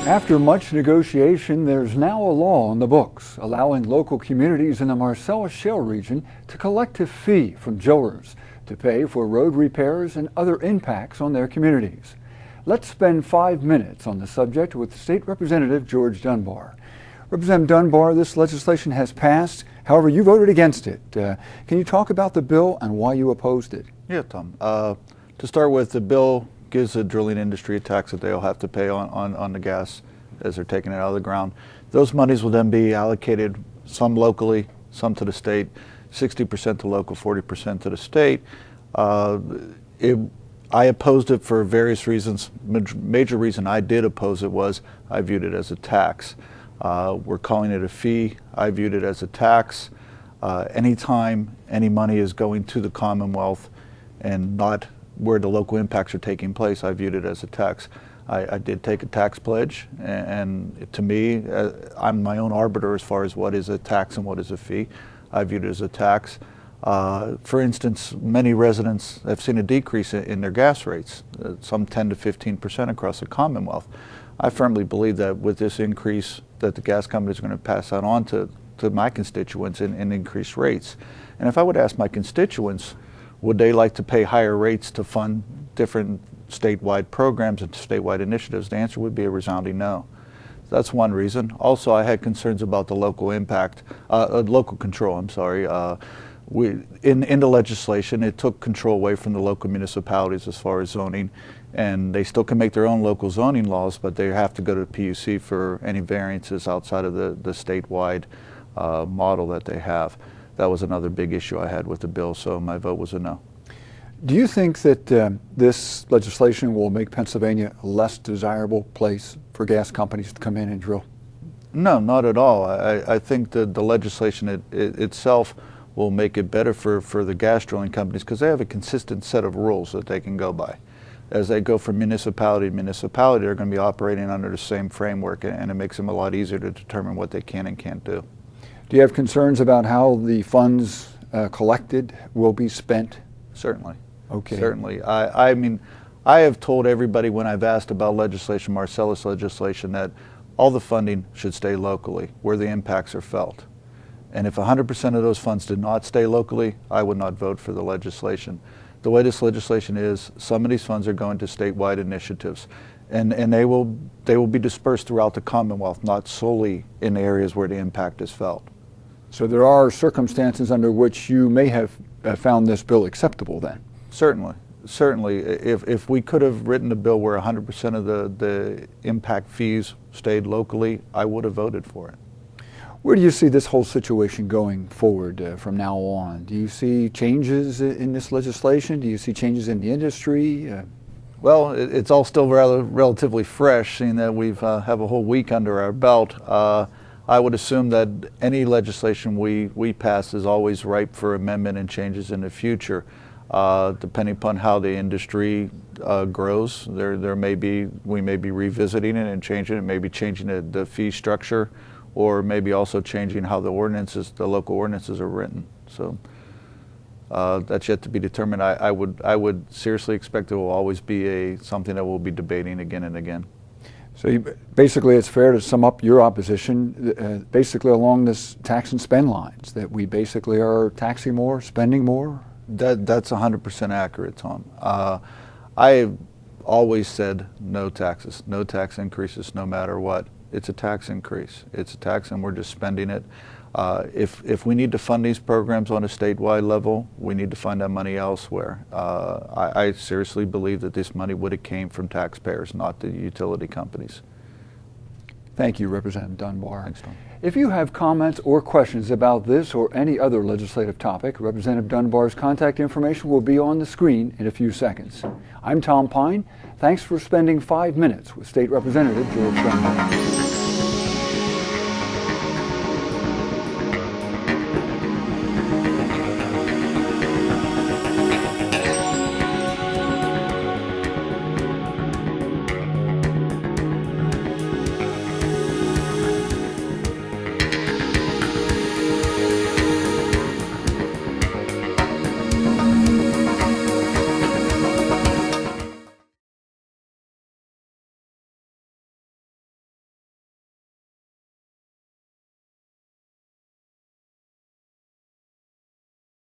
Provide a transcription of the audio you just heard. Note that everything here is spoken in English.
After much negotiation, there's now a law on the books allowing local communities in the Marcellus Shale region to collect a fee from drillers to pay for road repairs and other impacts on their communities. Let's spend 5 minutes on the subject with State Representative George Dunbar. Representative Dunbar, this legislation has passed. However, you voted against it. Can you talk about the bill and why you opposed it? Yeah, Tom. To start with, the bill gives the drilling industry a tax that they'll have to pay on the gas as they're taking it out of the ground. Those monies will then be allocated, some locally, some to the state, 60% to local, 40% to the state. I opposed it for various reasons. Major reason I did oppose it was I viewed it as a tax. We're calling it a fee. I viewed it as a tax. Anytime any money is going to the Commonwealth and not where the local impacts are taking place, I viewed it as a tax. I did take a tax pledge, and to me, I'm my own arbiter as far as what is a tax and what is a fee. I viewed it as a tax. For instance, many residents have seen a decrease in their gas rates, some 10 to 15% across the Commonwealth. I firmly believe that with this increase that the gas companies are going to pass that on to my constituents in increased rates. And if I would ask my constituents, would they like to pay higher rates to fund different statewide programs and statewide initiatives? The answer would be a resounding no. That's one reason. Also, I had concerns about the local impact, local control, I'm sorry. In the legislation, it took control away from the local municipalities as far as zoning, and they still can make their own local zoning laws, but they have to go to the PUC for any variances outside of the statewide model that they have. That was another big issue I had with the bill, so my vote was a no. Do you think that this legislation will make Pennsylvania a less desirable place for gas companies to come in and drill? No, not at all. I think that the legislation itself will make it better for the gas drilling companies because they have a consistent set of rules that they can go by. As they go from municipality to municipality, they're going to be operating under the same framework, and it makes them a lot easier to determine what they can and can't do. Do you have concerns about how the funds collected will be spent? Certainly. Okay. Certainly. I mean, I have told everybody when I've asked about legislation, Marcellus legislation, that all the funding should stay locally where the impacts are felt. And if 100% of those funds did not stay locally, I would not vote for the legislation. The way this legislation is, some of these funds are going to statewide initiatives, and they will be dispersed throughout the Commonwealth, not solely in areas where the impact is felt. So there are circumstances under which you may have found this bill acceptable then? Certainly. Certainly. If we could have written a bill where 100% of the impact fees stayed locally, I would have voted for it. Where do you see this whole situation going forward from now on? Do you see changes in this legislation? Do you see changes in the industry? Well, it's all still relatively fresh, seeing that we've have a whole week under our belt. I would assume that any legislation we pass is always ripe for amendment and changes in the future. Depending upon how the industry grows, we may be revisiting it and changing it, maybe changing the fee structure, or maybe also changing how the local ordinances are written. So that's yet to be determined. I would seriously expect it will always be something that we'll be debating again and again. So basically it's fair to sum up your opposition basically along this tax and spend lines, that we basically are taxing more, spending more? That's 100% accurate, Tom. I have always said no taxes, no tax increases no matter what. It's a tax increase. It's a tax and we're just spending it. If we need to fund these programs on a statewide level, we need to find that money elsewhere. I seriously believe that this money would have came from taxpayers, not the utility companies. Thank you, Representative Dunbar. Thanks, Tom. If you have comments or questions about this or any other legislative topic, Representative Dunbar's contact information will be on the screen in a few seconds. I'm Tom Pine. Thanks for spending 5 minutes with State Representative George Dunbar.